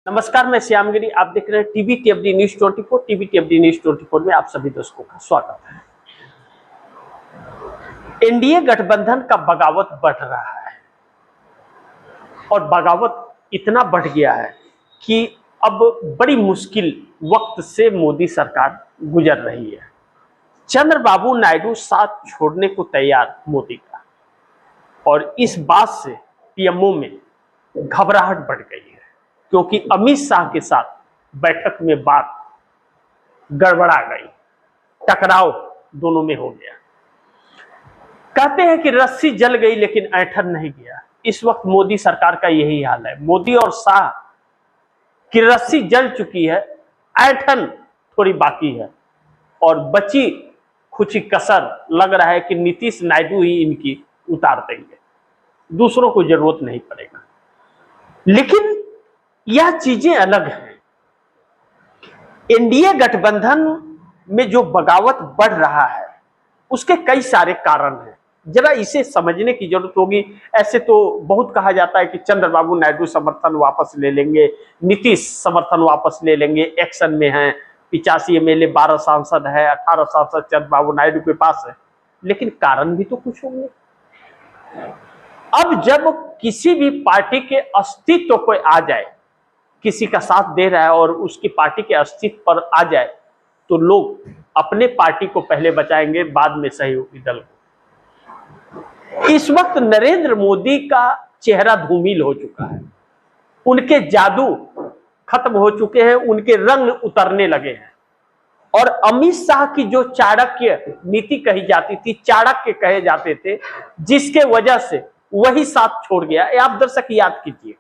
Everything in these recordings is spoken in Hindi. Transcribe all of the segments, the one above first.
नमस्कार, मैं श्यामगिरी। आप देख रहे हैं टीवी टीएफडी न्यूज 24। टीवी टीएफडी न्यूज 24 में आप सभी दर्शकों का स्वागत है। एनडीए गठबंधन का बगावत बढ़ रहा है और बगावत इतना बढ़ गया है कि अब बड़ी मुश्किल वक्त से मोदी सरकार गुजर रही है। चंद्रबाबू नायडू साथ छोड़ने को तैयार मोदी का, और इस बात से पीएमओ में घबराहट बढ़ गई है, क्योंकि अमित शाह के साथ बैठक में बात गड़बड़ा गई, टकराव दोनों में हो गया। कहते हैं कि रस्सी जल गई लेकिन ऐंठन नहीं गया। इस वक्त मोदी सरकार का यही हाल है। मोदी और शाह की रस्सी जल चुकी है, ऐंठन थोड़ी बाकी है, और बची खुची कसर लग रहा है कि नीतीश नायडू ही इनकी उतार देंगे, दूसरों को जरूरत नहीं पड़ेगा। लेकिन यह चीजें अलग हैं। एनडीए गठबंधन में जो बगावत बढ़ रहा है उसके कई सारे कारण हैं, जरा इसे समझने की जरूरत होगी। ऐसे तो बहुत कहा जाता है कि चंद्रबाबू नायडू समर्थन वापस ले लेंगे, नीतीश समर्थन वापस ले लेंगे, एक्शन में हैं, 85 एमएलए, 12 सांसद है, 18 सांसद चंद्रबाबू नायडू के पास है। लेकिन कारण भी तो कुछ होंगे। अब जब किसी भी पार्टी के अस्तित्व को आ जाए, किसी का साथ दे रहा है और उसकी पार्टी के अस्तित्व पर आ जाए, तो लोग अपने पार्टी को पहले बचाएंगे, बाद में सहयोगी दल को। इस वक्त नरेंद्र मोदी का चेहरा धूमिल हो चुका है, उनके जादू खत्म हो चुके हैं, उनके रंग उतरने लगे हैं। और अमित शाह की जो चाणक्य नीति कही जाती थी, चाणक्य कहे जाते थे, जिसके वजह से वही साथ छोड़ गया। आप दर्शक याद कीजिए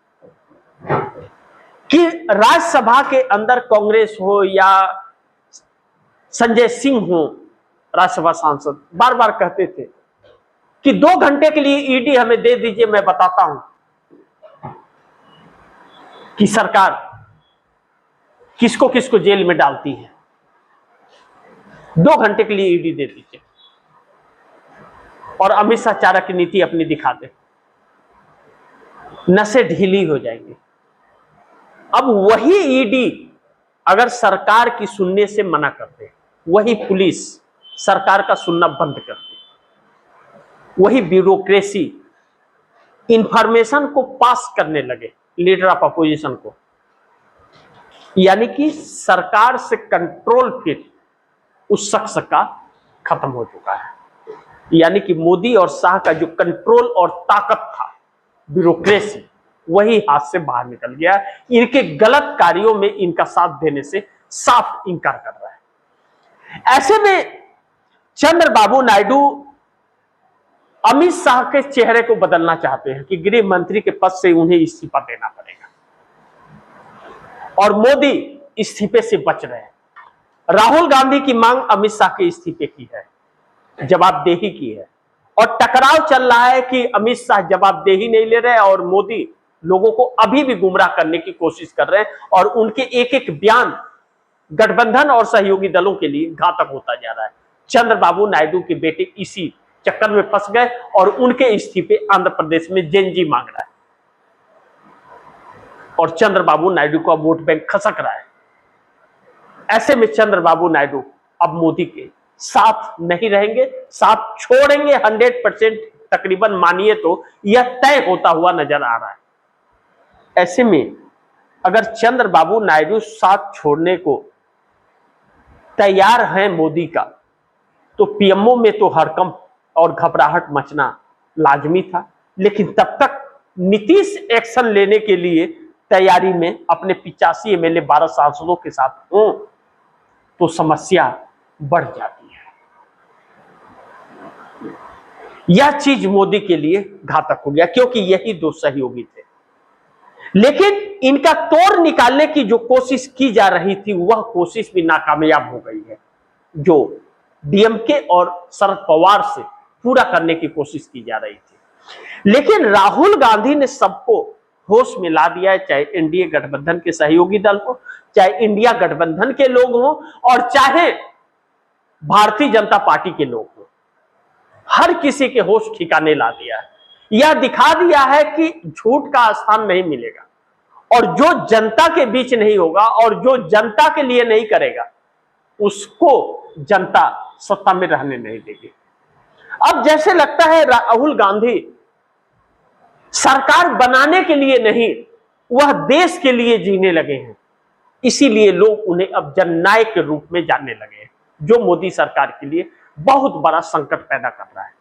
कि राज्यसभा के अंदर कांग्रेस हो या संजय सिंह हो, राज्यसभा सांसद, बार बार कहते थे कि 2 घंटे के लिए ईडी हमें दे दीजिए, मैं बताता हूं कि सरकार किसको किसको जेल में डालती है। 2 घंटे के लिए ईडी दे दीजिए और अमित शाह चाणक्य नीति अपनी दिखा दे, नसें ढीली हो जाएंगी। अब वही ईडी अगर सरकार की सुनने से मना करते, वही पुलिस सरकार का सुनना बंद करते, वही ब्यूरोक्रेसी इंफॉर्मेशन को पास करने लगे लीडर ऑफ अपोजिशन को, यानी कि सरकार से कंट्रोल फिर उस शख्स का खत्म हो चुका है। यानी कि मोदी और शाह का जो कंट्रोल और ताकत था, ब्यूरोक्रेसी, वही हाथ से बाहर निकल गया। इनके गलत कार्यों में इनका साथ देने से साफ इनकार कर रहा है। ऐसे में चंद्रबाबू नायडू अमित शाह के चेहरे को बदलना चाहते हैं कि गृह मंत्री के पद से उन्हें इस्तीफा देना पड़ेगा, और मोदी इस्तीफे से बच रहे हैं। राहुल गांधी की मांग अमित शाह के इस्तीफे की है, जवाबदेही की है, और टकराव चल रहा है कि अमित शाह जवाबदेही नहीं ले रहे और मोदी लोगों को अभी भी गुमराह करने की कोशिश कर रहे हैं, और उनके एक एक बयान गठबंधन और सहयोगी दलों के लिए घातक होता जा रहा है। चंद्रबाबू नायडू के बेटे इसी चक्कर में फंस गए और उनके इस्तीफे आंध्र प्रदेश में जेएनजी मांग रहा है, और चंद्रबाबू नायडू का वोट बैंक खसक रहा है। ऐसे में चंद्रबाबू नायडू अब मोदी के साथ नहीं रहेंगे, साथ छोड़ेंगे 100% तकरीबन, मानिए तो यह तय होता हुआ नजर आ रहा है। ऐसे में अगर चंद्रबाबू नायडू साथ छोड़ने को तैयार हैं मोदी का, तो पीएमओ में तो हड़कंप और घबराहट मचना लाजमी था। लेकिन तब तक नीतीश एक्शन लेने के लिए तैयारी में अपने 85 एमएलए, 12 सांसदों के साथ हों, तो समस्या बढ़ जाती है। यह चीज मोदी के लिए घातक हो गया, क्योंकि यही 2 सहयोगी थे। लेकिन इनका तोड़ निकालने की जो कोशिश की जा रही थी, वह कोशिश भी नाकामयाब हो गई है, जो डीएमके और शरद पवार से पूरा करने की कोशिश की जा रही थी। लेकिन राहुल गांधी ने सबको होश में ला दिया है, चाहे एनडीए गठबंधन के सहयोगी दल हो, चाहे इंडिया गठबंधन के लोग हों, और चाहे भारतीय जनता पार्टी के लोग हों। हर किसी के होश ठिकाने ला दिया है। यह दिखा दिया है कि झूठ का स्थान नहीं मिलेगा, और जो जनता के बीच नहीं होगा और जो जनता के लिए नहीं करेगा, उसको जनता सत्ता में रहने नहीं देगी। अब जैसे लगता है राहुल गांधी सरकार बनाने के लिए नहीं, वह देश के लिए जीने लगे हैं। इसीलिए लोग उन्हें अब जननायक के रूप में जानने लगे हैं, जो मोदी सरकार के लिए बहुत बड़ा संकट पैदा कर रहा है।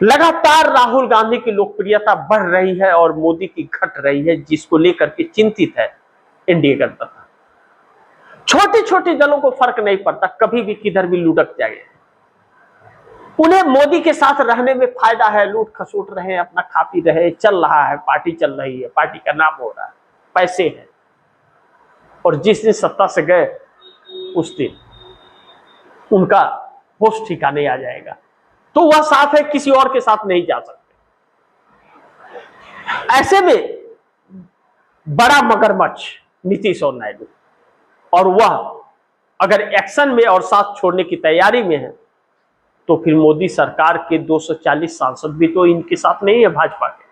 लगातार राहुल गांधी की लोकप्रियता बढ़ रही है और मोदी की घट रही है, जिसको लेकर के चिंतित है एनडीए गठबंधन। छोटे छोटे दलों को फर्क नहीं पड़ता, कभी भी किधर भी लुढ़क जाए, उन्हें मोदी के साथ रहने में फायदा है। लूट खसोट रहे, अपना खा पी रहे, चल रहा है, पार्टी चल रही है, पार्टी का नाम हो रहा है, पैसे हैं। और जिस दिन सत्ता से गए उस दिन उनका होश ठिकाने आ जाएगा। तो वह साफ है किसी और के साथ नहीं जा सकते। ऐसे में बड़ा मगरमच्छ नीतीश और नायडू, और वह अगर एक्शन में और साथ छोड़ने की तैयारी में है, तो फिर मोदी सरकार के 240 सांसद भी तो इनके साथ नहीं है भाजपा के।